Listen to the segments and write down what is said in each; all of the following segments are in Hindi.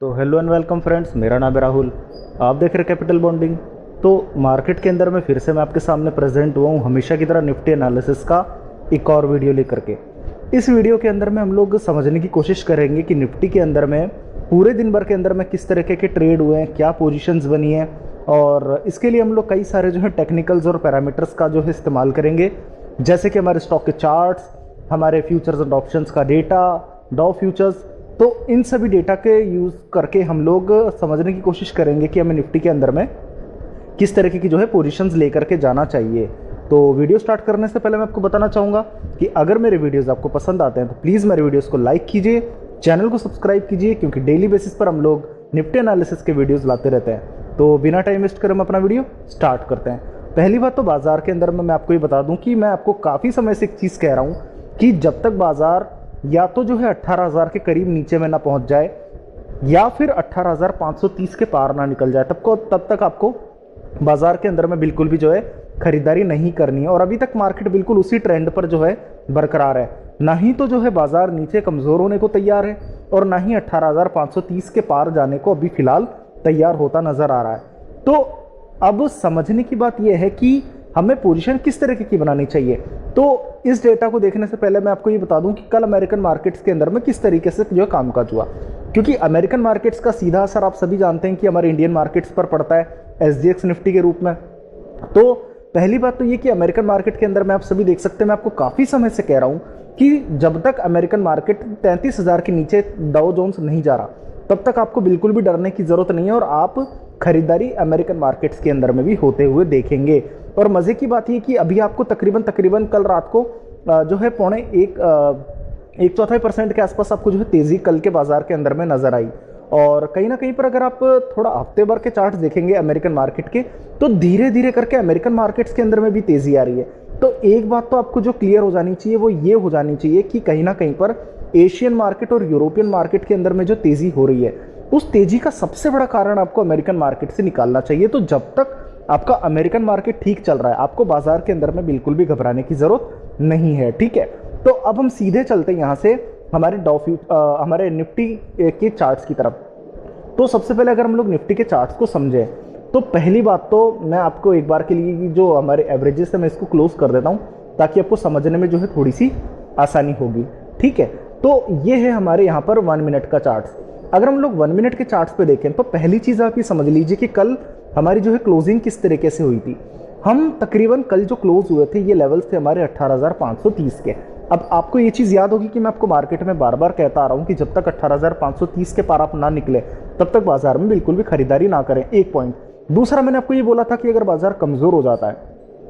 तो हेलो एंड वेलकम फ्रेंड्स, मेरा नाम है राहुल। आप देख रहे कैपिटल बॉन्डिंग। तो मार्केट के अंदर में फिर से मैं आपके सामने प्रेजेंट हुआ हूँ हमेशा की तरह निफ्टी एनालिसिस का एक और वीडियो लेकर के। इस वीडियो के अंदर में हम लोग समझने की कोशिश करेंगे कि निफ्टी के अंदर में पूरे दिन भर के अंदर में किस तरीके के ट्रेड हुए हैं, क्या पोजीशंस बनी है, और इसके लिए हम लोग कई सारे जो है टेक्निकल्स और पैरामीटर्स का जो है इस्तेमाल करेंगे, जैसे कि हमारे स्टॉक के चार्ट्स, हमारे फ्यूचर्स एंड ऑप्शंस का डेटा, डॉ फ्यूचर्स। तो इन सभी डेटा के यूज़ करके हम लोग समझने की कोशिश करेंगे कि हमें निफ्टी के अंदर में किस तरीके की जो है पोजीशंस लेकर के जाना चाहिए। तो वीडियो स्टार्ट करने से पहले मैं आपको बताना चाहूँगा कि अगर मेरे वीडियोस आपको पसंद आते हैं तो प्लीज़ मेरे वीडियोस को लाइक कीजिए, चैनल को सब्सक्राइब कीजिए, क्योंकि डेली बेसिस पर हम लोग निफ्टी एनालिसिस के वीडियोज़ लाते रहते हैं। तो बिना टाइम वेस्ट करे हम अपना वीडियो स्टार्ट करते हैं। पहली बात तो बाजार के अंदर में मैं आपको ये बता दूँ कि मैं आपको काफ़ी समय से एक चीज़ कह रहा हूँ कि जब तक बाजार या तो जो है 18,000 के करीब नीचे में ना पहुंच जाए या फिर 18,530 के पार ना निकल जाए तब तक आपको बाजार के अंदर में बिल्कुल भी जो है खरीदारी नहीं करनी है। और अभी तक मार्केट बिल्कुल उसी ट्रेंड पर जो है बरकरार है। ना ही तो जो है बाजार नीचे कमज़ोर होने को तैयार है और ना ही 18,530 के पार जाने को अभी फिलहाल तैयार होता नज़र आ रहा है। तो अब समझने की बात यह है कि हमें पोजीशन किस तरीके की बनानी चाहिए। तो इस डेटा को देखने से पहले मैं आपको ये बता दूं कि कल अमेरिकन मार्केट्स के अंदर में किस तरीके से जो है कामकाज हुआ, क्योंकि अमेरिकन मार्केट्स का सीधा असर आप सभी जानते हैं कि हमारे इंडियन मार्केट्स पर पड़ता है SGX निफ्टी के रूप में। तो पहली बात तो ये कि अमेरिकन मार्केट के अंदर में आप सभी देख सकते हैं, मैं आपको काफ़ी समय से कह रहा हूँ कि जब तक अमेरिकन मार्केट 33,000 के नीचे डाउ जोन्स नहीं जा रहा तब तक आपको बिल्कुल भी डरने की ज़रूरत नहीं है और आप खरीदारी अमेरिकन मार्केट्स के अंदर में भी होते हुए देखेंगे। और मज़े की बात ये कि अभी आपको तकरीबन कल रात को जो है 1.25% के आसपास आपको जो है तेज़ी कल के बाजार के अंदर में नज़र आई। और कहीं ना कहीं पर अगर आप थोड़ा हफ्ते भर के चार्ट्स देखेंगे अमेरिकन मार्केट के, तो धीरे धीरे करके अमेरिकन मार्केट्स के अंदर में भी तेज़ी आ रही है। तो एक बात तो आपको जो क्लियर हो जानी चाहिए वो ये हो जानी चाहिए कि कहीं ना कहीं पर एशियन मार्केट और यूरोपियन मार्केट के अंदर में जो तेज़ी हो रही है उस तेज़ी का सबसे बड़ा कारण आपको अमेरिकन मार्केट से निकालना चाहिए। तो जब तक आपका अमेरिकन मार्केट ठीक चल रहा है आपको बाजार के अंदर में बिल्कुल भी घबराने की ज़रूरत नहीं है, ठीक है। तो अब हम सीधे चलते हैं यहाँ से हमारे निफ्टी के चार्ट्स की तरफ। तो सबसे पहले अगर हम लोग निफ्टी के चार्ट्स को समझें तो पहली बात तो मैं आपको एक बार के लिए जो हमारे एवरेजेस है मैं इसको क्लोज कर देता हूँ ताकि आपको समझने में जो है थोड़ी सी आसानी होगी, ठीक है। तो ये है हमारे यहाँ पर 1 मिनट का चार्ट्स। अगर हम लोग 1 मिनट के चार्ट्स पे देखें तो पहली चीज़ आप ये समझ लीजिए कि कल हमारी जो है क्लोजिंग किस तरीके से हुई थी। हम तकरीबन कल जो क्लोज हुए थे ये लेवल्स थे हमारे 18,530 के। अब आपको ये चीज़ याद होगी कि मैं आपको मार्केट में बार बार कहता आ रहा हूँ कि जब तक 18,530 के पार आप ना निकले तब तक बाजार में बिल्कुल भी खरीदारी ना करें, एक पॉइंट। दूसरा, मैंने आपको ये बोला था कि अगर बाजार कमज़ोर हो जाता है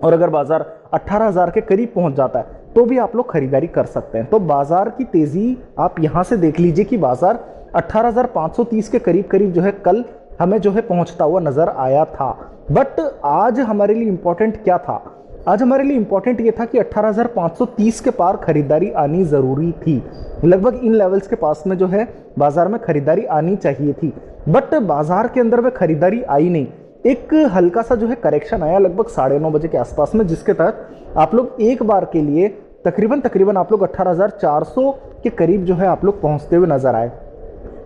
और अगर बाजार 18,000 के करीब पहुंच जाता है तो भी आप लोग खरीदारी कर सकते हैं। तो बाजार की तेज़ी आप यहाँ से देख लीजिए कि बाजार 18,530 के करीब जो है कल हमें जो है पहुंचता हुआ नजर आया था। बट आज हमारे लिए इंपॉर्टेंट क्या था? आज हमारे लिए इंपॉर्टेंट ये था कि 18,530 के पार खरीदारी आनी जरूरी थी। लगभग इन लेवल्स के पास में जो है बाजार में खरीदारी आनी चाहिए थी, बट बाजार के अंदर में खरीदारी आई नहीं। एक हल्का सा जो है करेक्शन आया लगभग 9:30 बजे के आसपास में, जिसके तहत आप लोग एक बार के लिए तकरीबन आप लोग 18,400 के करीब जो है आप लोग पहुंचते हुए नजर आए।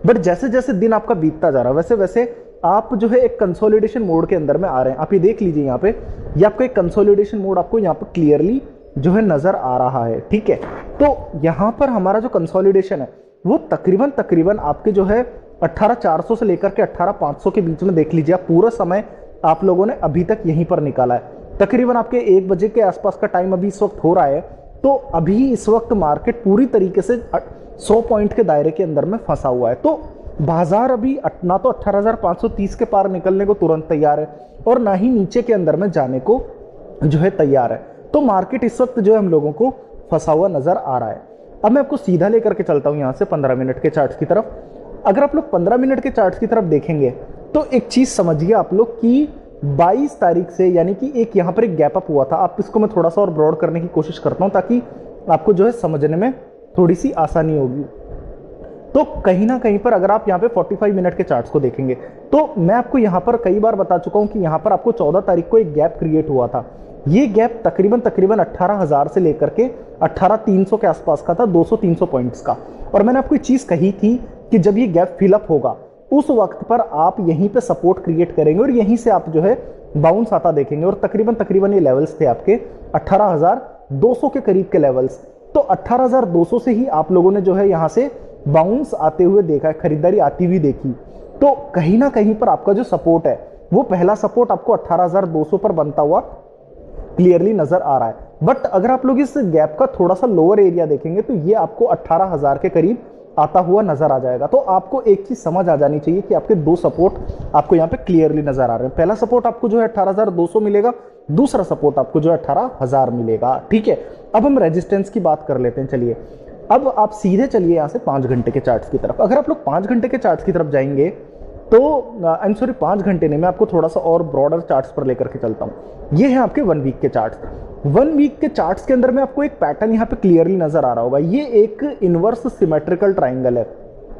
बट जैसे जैसे दिन आपका बीतता जा रहा है वैसे वैसे आप जो है एक कंसोलिडेशन मोड के अंदर में आ रहे हैं। आप ये देख लीजिए यहाँ पे, ये आपको एक कंसोलिडेशन मोड आपको यहाँ पर क्लियरली जो है नजर आ रहा है, ठीक है। तो यहाँ पर हमारा जो कंसोलिडेशन है वो तकरीबन आपके जो है 18,400 से लेकर के 18,500 के बीच में देख लीजिए। आप पूरा समय आप लोगों ने अभी तक यहीं पर निकाला है। तकरीबन आपके 1 बजे के आसपास का टाइम अभी इस वक्त हो रहा है। तो अभी इस वक्त मार्केट पूरी तरीके से 100 पॉइंट के दायरे के अंदर में फंसा हुआ है। तो बाजार अभी ना तो 18,530 के पार निकलने को तुरंत तैयार है और ना ही नीचे के अंदर में जाने को जो है तैयार है। तो मार्केट इस वक्त जो है हम लोगों को फंसा हुआ नजर आ रहा है। अब मैं आपको सीधा लेकर के चलता हूं यहां से 15 मिनट के चार्ट्स की तरफ। अगर आप लोग 15 मिनट के चार्ट्स की तरफ देखेंगे तो एक चीज समझिए आप लोग कि 22 तारीख से, यानी कि एक यहाँ पर एक गैप अप हुआ था। आप इसको मैं थोड़ा सा और ब्रॉड करने की कोशिश करता हूं ताकि आपको जो है समझने में थोड़ी सी आसानी होगी। तो कहीं ना कहीं पर अगर आप यहाँ पे 45 मिनट के चार्ट्स को देखेंगे तो मैं आपको यहाँ पर कई बार बता चुका हूँ कि यहाँ पर आपको 14 तारीख को एक गैप क्रिएट हुआ था। ये गैप तकरीबन 18,000 से लेकर के 18,300 के आसपास का था, 200-300 पॉइंट्स का। और मैंने आपको एक चीज कही थी कि जब ये गैप फिलअप होगा उस वक्त पर आप यहीं पे सपोर्ट क्रिएट करेंगे और यहीं से आप जो है बाउंस आता देखेंगे। और तकरीबन तकरीबन ये लेवल्स थे आपके 18,200 के करीब के लेवल्स। तो 18,200 से ही आप लोगों ने जो है यहां से बाउंस आते हुए देखा है, खरीदारी आती हुई देखी। तो कहीं ना कहीं पर आपका जो सपोर्ट है वो पहला सपोर्ट आपको 18,200 पर बनता हुआ क्लियरली नजर आ रहा है। बट अगर आप लोग इस गैप का थोड़ा सा लोअर एरिया देखेंगे तो ये आपको 18,000 के करीब आता हुआ नजर आ जाएगा। तो आपको एक चीज समझ आ जानी चाहिए कि आपके दो सपोर्ट आपको यहाँ पे क्लियरली नजर आ रहे हैं। पहला सपोर्ट आपको जो है 18,200 मिलेगा, दूसरा सपोर्ट आपको जो है 18,000 मिलेगा। ठीक है, अब हम रेजिस्टेंस की बात कर लेते हैं। चलिए अब आप सीधे चलिए यहाँ से 5 घंटे के चार्ट्स की तरफ। अगर आप लोग 5 घंटे के चार्ट्स की तरफ जाएंगे तो आई एम सॉरी 5 घंटे नहीं, मैं आपको थोड़ा सा और ब्रॉडर चार्ट्स पर लेकर के चलता हूँ। ये है आपके 1 वीक के चार्ट्स। 1 वीक के चार्ट्स के अंदर में आपको एक पैटर्न यहाँ पे क्लियरली नजर आ रहा होगा। ये एक इनवर्स सिमेट्रिकल ट्राइंगल है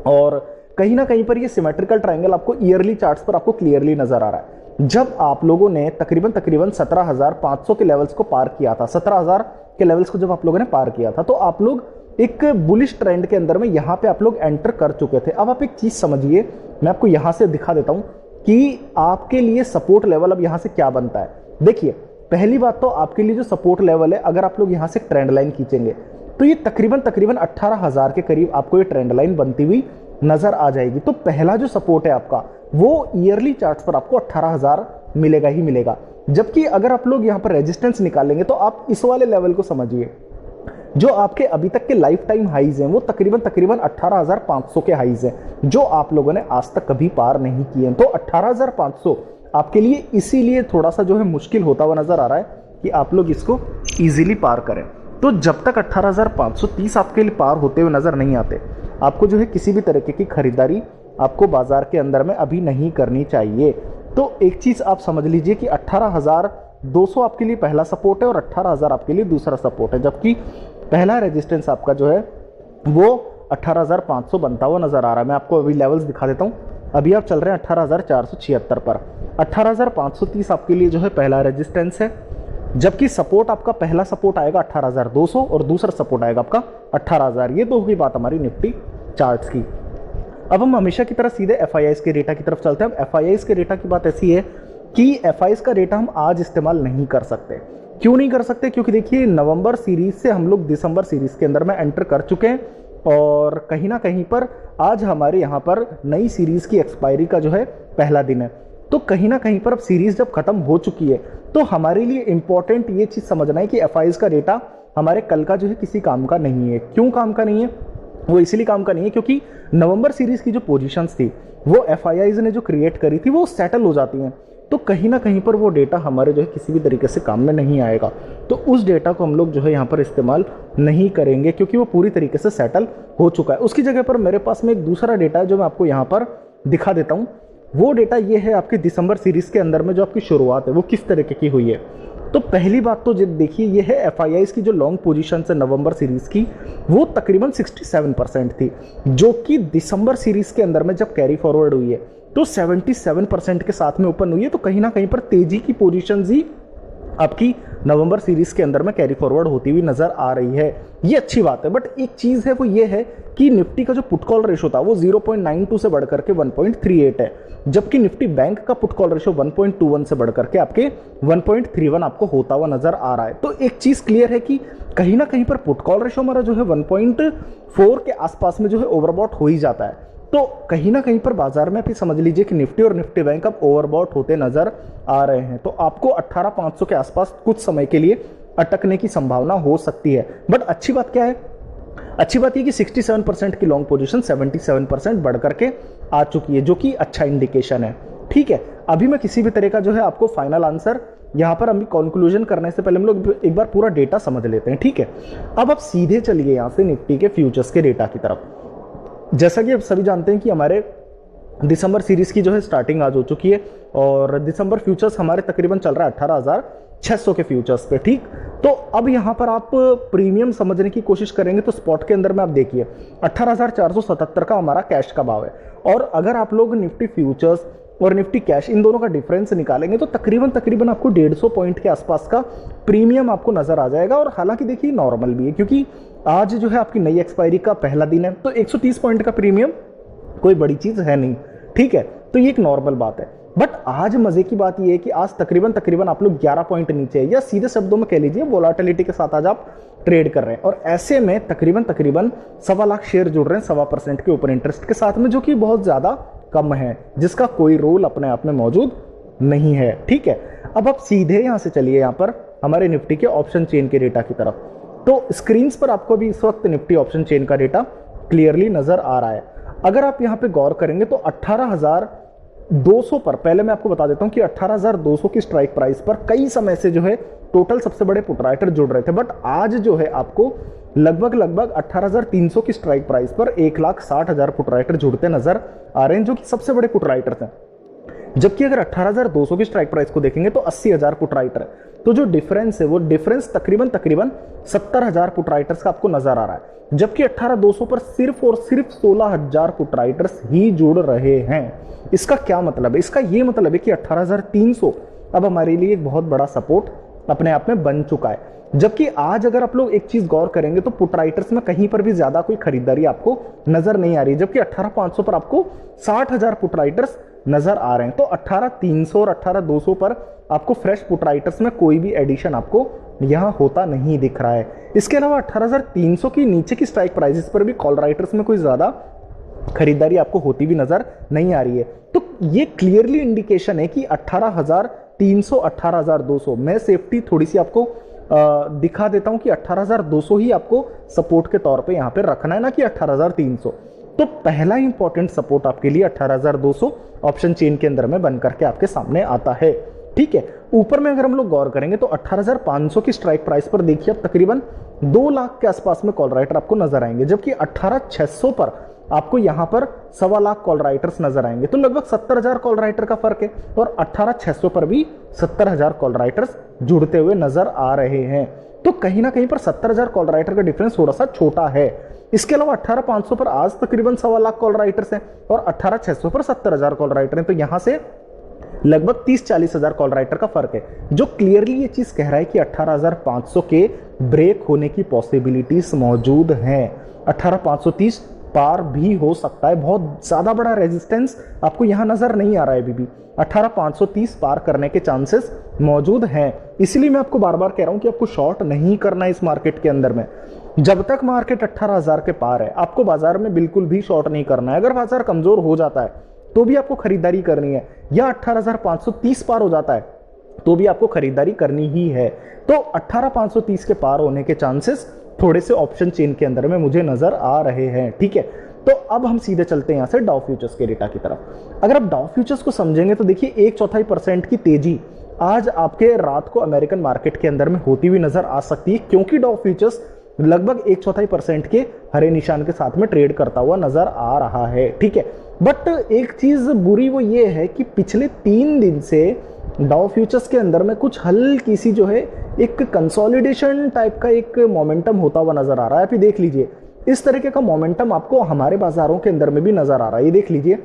और कहीं ना कहीं पर ये सिमेट्रिकल ट्राइंगल आपको ईयरली चार्ट्स पर आपको क्लियरली नजर आ रहा है। जब आप लोगों ने तकरीबन तकरीबन 17,500 के लेवल्स को पार किया था, 17,000 के लेवल्स को जब आप लोगों ने पार किया था, तो आप लोग एक बुलिश ट्रेंड के अंदर में यहां पे आप लोग एंटर कर चुके थे। अब आप एक चीज समझिए, मैं आपको यहां से दिखा देता हूं कि आपके लिए सपोर्ट लेवल अब यहां से क्या बनता है। देखिए पहली बात तो आपके लिए जो सपोर्ट लेवल है, अगर आप लोग यहां से ट्रेंड लाइन खींचेंगे तो ये तकरीबन तकरीबन 18,000 के करीब आपको ये ट्रेंड लाइन बनती हुई नजर आ जाएगी। तो पहला जो सपोर्ट है आपका वो ईयरली चार्ट्स पर आपको 18,000 मिलेगा ही मिलेगा। जबकि अगर आप लोग यहां पर रेजिस्टेंस निकालेंगे तो आप इस वाले लेवल को समझिए, जो आपके अभी तक के लाइफ टाइम हाइज हैं वो तकरीबन तकरीबन 18,500 के हाइज हैं, जो आप लोगों ने आज तक कभी पार नहीं किए। तो 18,500 आपके लिए इसीलिए थोड़ा सा जो है मुश्किल होता हुआ नजर आ रहा है कि आप लोग इसको इजीली पार करें। तो जब तक 18,530 आपके लिए पार होते हुए नजर नहीं आते, आपको जो है किसी भी तरीके की खरीदारी आपको बाजार के अंदर में अभी नहीं करनी चाहिए। तो एक चीज आप समझ लीजिए कि 18,200 आपके लिए पहला सपोर्ट है और 18,000 आपके लिए दूसरा सपोर्ट है, जबकि पहला रेजिस्टेंस आपका जो है वो 18,500 बनता हुआ नजर आ रहा है। मैं आपको अभी लेवल्स दिखा देता हूं। अभी आप चल रहे हैं 18,476 पर। 18,530 आपके लिए जो है पहला रेजिस्टेंस है, जबकि सपोर्ट आपका पहला सपोर्ट आएगा 18,200 और दूसरा सपोर्ट आएगा आपका 18,000। ये तो होगी बात हमारी निफ्टी चार्ट्स की। अब हम हमेशा की तरह सीधे FIIs के डेटा की तरफ चलते हैं। FIIs के डेटा की बात ऐसी है कि FIIs का डेटा हम आज इस्तेमाल नहीं कर सकते। क्यों नहीं कर सकते? क्योंकि देखिए नवंबर सीरीज से हम लोग दिसंबर सीरीज के अंदर में एंटर कर चुके हैं और कहीं ना कहीं पर आज हमारे यहाँ पर नई सीरीज की एक्सपायरी का जो है पहला दिन है। तो कहीं ना कहीं पर अब सीरीज जब खत्म हो चुकी है तो हमारे लिए इंपॉर्टेंट ये चीज समझना है कि FIIs का डेटा हमारे कल का जो है किसी काम का नहीं है। क्यों काम का नहीं है? वो इसलिए काम का नहीं है क्योंकि नवंबर सीरीज की जो पोजीशंस थी वो FIIs ने जो क्रिएट करी थी वो सेटल हो जाती हैं। तो कहीं ना कहीं पर वो डेटा हमारे जो है किसी भी तरीके से काम में नहीं आएगा। तो उस डेटा को हम लोग जो है यहाँ पर इस्तेमाल नहीं करेंगे क्योंकि वो पूरी तरीके से सेटल हो चुका है। उसकी जगह पर मेरे पास में एक दूसरा डेटा है जो मैं आपको यहाँ पर दिखा देता हूँ। वो डेटा ये है आपकी दिसंबर सीरीज के अंदर में जो आपकी शुरुआत है वो किस तरीके की हुई है। तो पहली बात तो देखिए ये है FIIs की जो लॉन्ग पोजीशन है नवंबर सीरीज की वो तकरीबन 67% थी, जो कि दिसंबर सीरीज के अंदर में जब कैरी फॉरवर्ड हुई है तो 77% के साथ में ओपन हुई है। तो कहीं ना कहीं पर तेजी की पोजीशन ही आपकी नवंबर सीरीज के अंदर में कैरी फॉरवर्ड होती हुई नजर आ रही है। ये अच्छी बात है। बट एक चीज है वो ये है कि निफ्टी का जो पुट कॉल रेशो था वो 0.92 से बढ़कर के 1.38 है, जबकि निफ्टी बैंक का पुट कॉल रेशो 1.21 से बढ़कर के आपके 1.31 आपको होता हुआ नजर आ रहा है। तो एक चीज क्लियर है कि कहीं ना कहीं पर पुट कॉल रेशो हमारा जो है 1.4 के आसपास में जो है ओवरबॉट हो ही जाता है। तो कहीं ना कहीं पर बाजार में आप समझ लीजिए कि निफ्टी और निफ्टी बैंक अब ओवरबॉट होते नजर आ रहे हैं। तो आपको 18,500 के आसपास कुछ समय के लिए अटकने की संभावना हो सकती है। बट अच्छी बात क्या है? अच्छी बात ये कि 67% की लॉन्ग पोजीशन 77% बढ़ करके आ चुकी है, जो कि अच्छा इंडिकेशन है। ठीक है, अभी मैं किसी भी तरह का जो है आपको फाइनल आंसर यहाँ पर अभी कंक्लूजन करने से पहले हम लोग एक बार पूरा डेटा समझ लेते हैं। ठीक है, अब आप सीधे चलिए यहाँ से निफ्टी के फ्यूचर्स के डेटा की तरफ। जैसा कि आप सभी जानते हैं कि हमारे दिसंबर सीरीज की जो है स्टार्टिंग आज हो चुकी है और दिसंबर फ्यूचर्स हमारे तकरीबन चल रहा है 18,600 के फ्यूचर्स पे। ठीक, तो अब यहाँ पर आप प्रीमियम समझने की कोशिश करेंगे तो स्पॉट के अंदर में आप देखिए 18,477 का हमारा कैश का भाव है और अगर आप लोग निफ्टी फ्यूचर्स और निफ्टी कैश इन दोनों का डिफरेंस निकालेंगे तो तकरीबन तकरीबन आपको 150 पॉइंट के आसपास का प्रीमियम आपको नजर आ जाएगा। और हालांकि देखिए नॉर्मल भी है क्योंकि आज जो है आपकी नई एक्सपायरी का पहला दिन है, तो 130 पॉइंट का प्रीमियम कोई बड़ी चीज है नहीं। ठीक है, तो ये एक नॉर्मल बात है। बट आज मजे की बात ये है कि आज तकरीबन आप लोग 11 पॉइंट नीचे है, या सीधे शब्दों में कह लीजिए वोलाटिलिटी के साथ आज आप ट्रेड कर रहे हैं, और ऐसे में तकरीबन 1.25 लाख शेयर जुड़ रहे हैं 1.25% के ओपन इंटरेस्ट के साथ में, जो कि बहुत ज्यादा कम है, जिसका कोई रोल अपने आप में मौजूद नहीं है। ठीक है, अब आप सीधे यहां से चलिए यहां पर हमारे निफ्टी के ऑप्शन चेन के डेटा की तरफ। तो स्क्रीन पर आपको भी इस वक्त निफ्टी ऑप्शन चेन का डेटा क्लियरली नजर आ रहा है। अगर आप यहां पे गौर करेंगे तो 18,200 पर, पहले मैं आपको बता देता हूं कि 18,200 की स्ट्राइक प्राइस पर कई समय से जो है टोटल सबसे बड़े पुट राइटर जुड़ रहे थे, बट आज जो है आपको लगभग 18,300 की स्ट्राइक प्राइस पर 1,60,000 पुट राइटर जुड़ते नजर आ रहे हैं, जो कि सबसे बड़े पुट राइटर हैं। जबकि अगर 18,200 की स्ट्राइक प्राइस को देखेंगे तो 80,000 पुट राइटर है। तो जो डिफरेंस है वो डिफरेंस तकरीबन 70,000 पुट राइटर्स का आपको नजर आ रहा है, जबकि 18,200 पर सिर्फ और सिर्फ 16,000 पुट राइटर्स ही जुड़ रहे हैं। इसका क्या मतलब है? इसका ये मतलब है कि 18,300 अब हमारे लिए एक बहुत बड़ा सपोर्ट अपने आप में बन चुका है। जबकि आज अगर आप लोग एक चीज गौर करेंगे तो पुट राइटर्स में कहीं पर भी ज्यादा कोई खरीदारी आपको नजर नहीं आ रही, जबकि 18,500 पर आपको 60,000 पुट राइटर्स नजर आ रहे हैं। तो 18,300 और 18,200 पर आपको फ्रेश पुट राइटर्स में कोई भी एडिशन आपको यहां होता नहीं दिख रहा है। इसके अलावा 18,300 की नीचे की स्ट्राइक प्राइसेस पर भी कॉल राइटर्स में कोई ज्यादा खरीदारी आपको होती भी नजर नहीं आ रही है। तो ये क्लियरली इंडिकेशन है कि 18,300 18,200 मैं सेफ्टी थोड़ी सी आपको दिखा देता हूं कि 18,200 ही आपको सपोर्ट के तौर पे यहां पे रखना है, ना कि 18,300। तो पहला इंपॉर्टेंट सपोर्ट आपके लिए 18,200 ऑप्शन चेन के अंदर में बन करके आपके सामने आता है। ठीक है, ऊपर में अगर हम लोग गौर करेंगे तो 18,500 की स्ट्राइक प्राइस पर देखिए अब तकरीबन 2 लाख के आसपास में कॉल राइटर आपको नजर आएंगे, जबकि 18,600 पर आपको यहां पर 1.25 लाख कॉल राइटर्स नजर आएंगे। तो लगभग 70,000 कॉल राइटर का फर्क है, और 18,600 पर भी 70,000 कॉल राइटर्स जुड़ते हुए नजर आ रहे हैं। तो कहीं ना कहीं पर 70,000 कॉल राइटर का डिफरेंस थोड़ा सा छोटा है। इसके अलावा 18,500 पर आज तकरीबन 1.25 लाख कॉल राइटर्स हैं, और 18,600 पर 70,000 कॉल राइटर हैं। तो यहां से लगभग 30-40 हजार कॉल राइटर का फर्क है, जो क्लियरली ये चीज कह रहा है कि 18,500 के ब्रेक होने की पॉसिबिलिटीज मौजूद हैं। 18,530 पार भी हो सकता है, बहुत ज्यादा बड़ा रेजिस्टेंस आपको यहां नजर नहीं आ रहा है अभी भी। 18,530 पार करने के चांसेस मौजूद हैं, इसलिए मैं आपको बार बार कह रहा हूं कि आपको शॉर्ट नहीं करना है इस मार्केट के अंदर में। जब तक मार्केट 18,000 के पार है आपको बाजार में बिल्कुल भी शॉर्ट नहीं करना है। अगर बाजार कमजोर हो जाता है तो भी आपको खरीदारी करनी है, या 18,530 पार हो जाता है तो भी आपको खरीदारी करनी ही है। तो 18,530 के पार होने के चांसेस थोड़े से ऑप्शन चेन के अंदर में मुझे नजर आ रहे हैं। ठीक है, तो अब हम सीधे चलते हैं यहां से डाउ फ्यूचर्स के डेटा की तरफ। अगर आप डाउ फ्यूचर्स को समझेंगे तो देखिए 1/4% की तेजी आज आपके रात को अमेरिकन मार्केट के अंदर में होती हुई नजर आ सकती है, क्योंकि डाउ फ्यूचर्स लगभग 1/4% के हरे निशान के साथ में ट्रेड करता हुआ नजर आ रहा है। ठीक है, बट एक चीज बुरी वो ये है कि पिछले 3 दिन से डाउ फ्यूचर्स के अंदर में कुछ हल्की सी जो है एक कंसोलिडेशन टाइप का एक मोमेंटम होता हुआ नजर आ रहा है। आप देख लीजिए इस तरीके का मोमेंटम आपको हमारे बाजारों के अंदर में भी नजर आ रहा है। ये देख लीजिए,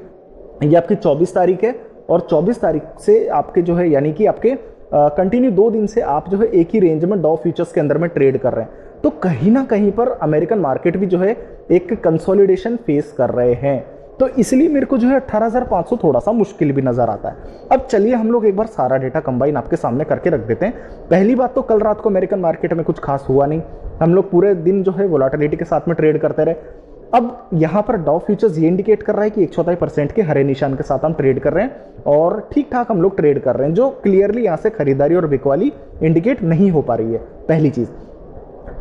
ये आपकी 24 तारीख है, और 24 तारीख से आपके जो है यानी कि आपके कंटिन्यू 2 दिन से आप जो है एक ही रेंज में डाउ फ्यूचर्स के अंदर में ट्रेड कर रहे हैं। तो कहीं ना कहीं पर अमेरिकन मार्केट भी जो है एक कंसोलिडेशन फेस कर रहे हैं। तो इसलिए मेरे को जो है 18,500 थोड़ा सा मुश्किल भी नजर आता है। अब चलिए हम लोग एक बार सारा डेटा कंबाइन आपके सामने करके रख देते हैं। पहली बात तो कल रात को अमेरिकन मार्केट में कुछ खास हुआ नहीं, हम लोग पूरे दिन जो है वोलेटिलिटी के साथ में ट्रेड करते रहे। अब यहां पर डाउ फ्यूचर्स ये इंडिकेट कर रहा है कि 1/4% के हरे निशान के साथ हम ट्रेड कर रहे हैं, और ठीक ठाक हम लोग ट्रेड कर रहे हैं, जो क्लियरली यहां से खरीदारी और बिकवाली इंडिकेट नहीं हो पा रही है, पहली चीज।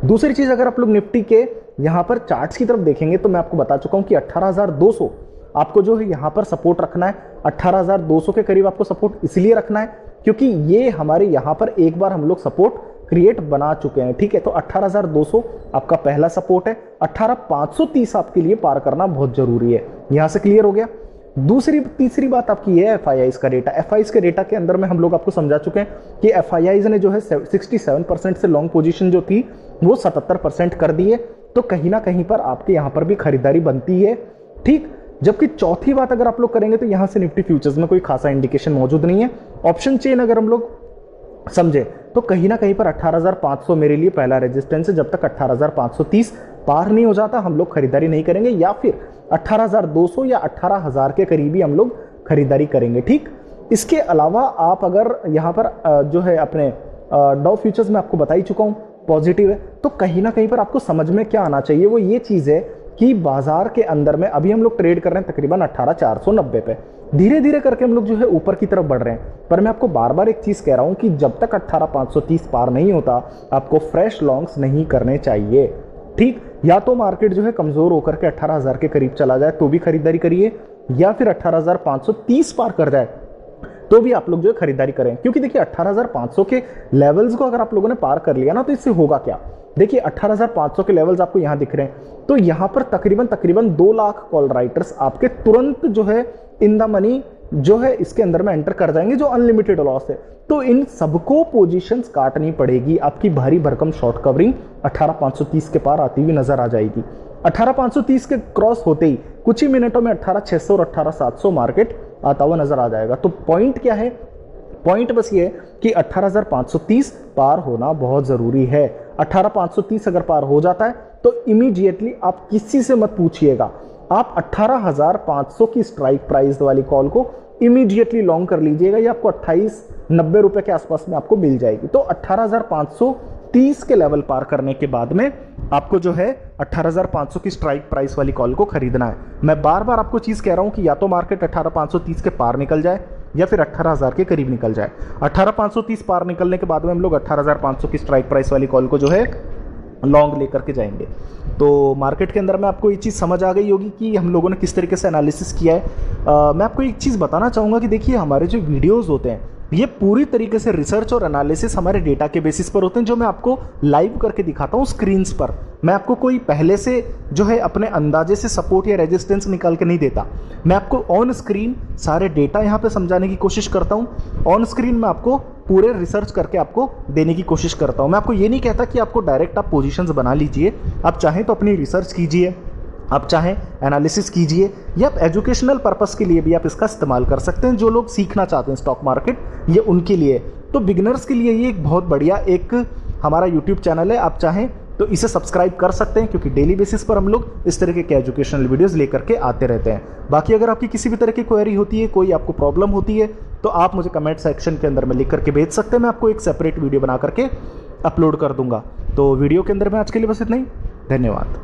दूसरी चीज, अगर आप लोग निफ्टी के यहां पर चार्ट्स की तरफ देखेंगे तो मैं आपको बता चुका हूं कि 18,200 आपको जो है यहां पर सपोर्ट रखना है। 18,200 के करीब आपको सपोर्ट इसलिए रखना है क्योंकि ये हमारे यहां पर एक बार हम लोग सपोर्ट क्रिएट बना चुके हैं। ठीक है, तो 18,200 आपका पहला सपोर्ट है। 18,530 आपके लिए पार करना बहुत जरूरी है। यहां से क्लियर हो गया। तीसरी बात आपकी है एफआईआईज का डेटा। एफआईआईज के डेटा के अंदर में हम लोग आपको समझा चुके हैं कि एफआईआईज ने जो है 67% से लॉन्ग पोजीशन जो थी वो 77% कर दी है। तो कहीं ना कहीं पर आपके यहां पर भी खरीदारी बनती है। ठीक, जबकि चौथी बात अगर आप लोग करेंगे तो यहां से निफ्टी फ्यूचर्स में कोई खासा इंडिकेशन मौजूद नहीं है। ऑप्शन चेन अगर हम लोग समझे तो कहीं ना कहीं पर 18,500 मेरे लिए पहला रेजिस्टेंस है। जब तक 18,530 पार नहीं हो जाता हम लोग खरीदारी नहीं करेंगे, या फिर 18,200 या 18,000 के करीब ही हम लोग खरीदारी करेंगे। ठीक, इसके अलावा आप अगर यहाँ पर जो है अपने डाउ फ्यूचर्स में आपको बता ही चुका हूँ पॉजिटिव है, तो कहीं ना कहीं पर आपको समझ में क्या आना चाहिए वो ये चीज़ है कि बाजार के अंदर में अभी हम लोग ट्रेड कर रहे हैं तकरीबन 18,490 पे, धीरे धीरे करके हम लोग जो है ऊपर की तरफ बढ़ रहे हैं। पर मैं आपको बार बार एक चीज़ कह रहा हूँ कि जब तक 18,530 पार नहीं होता आपको फ्रेश लॉन्ग्स नहीं करने चाहिए। ठीक, या तो मार्केट जो है कमज़ोर होकर के 18,000 के करीब चला जाए तो भी खरीदारी करिए, या फिर 18,530 पार कर जाए तो भी आप लोग जो है खरीदारी करें। क्योंकि देखिए 18,500 के लेवल्स को अगर आप लोगों ने पार कर लिया ना तो इससे होगा क्या, देखिए 18,500 के लेवल्स आपको यहां दिख रहे हैं, तो यहां पर तकरीबन 2 लाख कॉल राइटर्स आपके तुरंत जो है इन द मनी जो है इसके अंदर में एंटर कर जाएंगे, जो अनलिमिटेड लॉस है। तो इन सबको पोजीशंस काटनी पड़ेगी, आपकी भारी भरकम शॉर्ट कवरिंग 18,530 के पार आती हुई नजर आ जाएगी। 18,530 के क्रॉस होते ही कुछ ही मिनटों में 18,600 और 18,700 मार्केट आता हुआ नजर आ जाएगा। तो पॉइंट क्या है, पॉइंट बस ये है कि 18,530 पार होना बहुत जरूरी है। 18,530 अगर पार हो जाता है तो इमीडिएटली आप किसी से मत पूछिएगा, आप 18,500 की स्ट्राइक प्राइस वाली कॉल को इमीडिएटली लॉन्ग कर लीजिएगा, ये आपको 28-90 रुपए के आसपास में आपको मिल जाएगी। तो 18,530 के लेवल पार करने के बाद में आपको जो है 18,500 की स्ट्राइक प्राइस वाली कॉल को खरीदना है। मैं बार बार आपको चीज कह रहा हूं कि या तो मार्केट 18,530 के पार निकल जाए या फिर 18,000 के करीब निकल जाए। 18,530 पार निकलने के बाद में हम लोग 18,500 की स्ट्राइक प्राइस वाली कॉल को जो है लॉन्ग लेकर के जाएंगे। तो मार्केट के अंदर में आपको ये चीज़ समझ आ गई होगी कि हम लोगों ने किस तरीके से एनालिसिस किया है। मैं आपको एक चीज़ बताना चाहूँगा कि देखिए हमारे जो वीडियोज़ होते हैं ये पूरी तरीके से रिसर्च और एनालिसिस हमारे डेटा के बेसिस पर होते हैं, जो मैं आपको लाइव करके दिखाता हूँ स्क्रीन्स पर। मैं आपको कोई पहले से जो है अपने अंदाजे से सपोर्ट या रेजिस्टेंस निकाल के नहीं देता, मैं आपको ऑन स्क्रीन सारे डेटा यहाँ पे समझाने की कोशिश करता हूँ। ऑन स्क्रीन मैं आपको पूरे रिसर्च करके आपको देने की कोशिश करता हूँ। मैं आपको ये नहीं कहता कि आपको डायरेक्ट आप पोजीशंस बना लीजिए, आप चाहें तो अपनी रिसर्च कीजिए, आप चाहें एनालिसिस कीजिए, या आप एजुकेशनल पर्पस के लिए भी आप इसका इस्तेमाल कर सकते हैं। जो लोग सीखना चाहते हैं स्टॉक मार्केट, ये उनके लिए। तो बिगिनर्स के लिए ये एक बहुत बढ़िया एक हमारा यूट्यूब चैनल है, आप चाहें तो इसे सब्सक्राइब कर सकते हैं, क्योंकि डेली बेसिस पर हम लोग इस तरीके के एजुकेशनल वीडियोस लेकर के आते रहते हैं। बाकी अगर आपकी किसी भी तरह की क्वेरी होती है, कोई आपको प्रॉब्लम होती है, तो आप मुझे कमेंट सेक्शन के अंदर में लिख करके भेज सकते हैं, मैं आपको एक सेपरेट वीडियो बना करके अपलोड कर दूंगा। तो वीडियो के अंदर में आज के लिए बस इतना ही, धन्यवाद।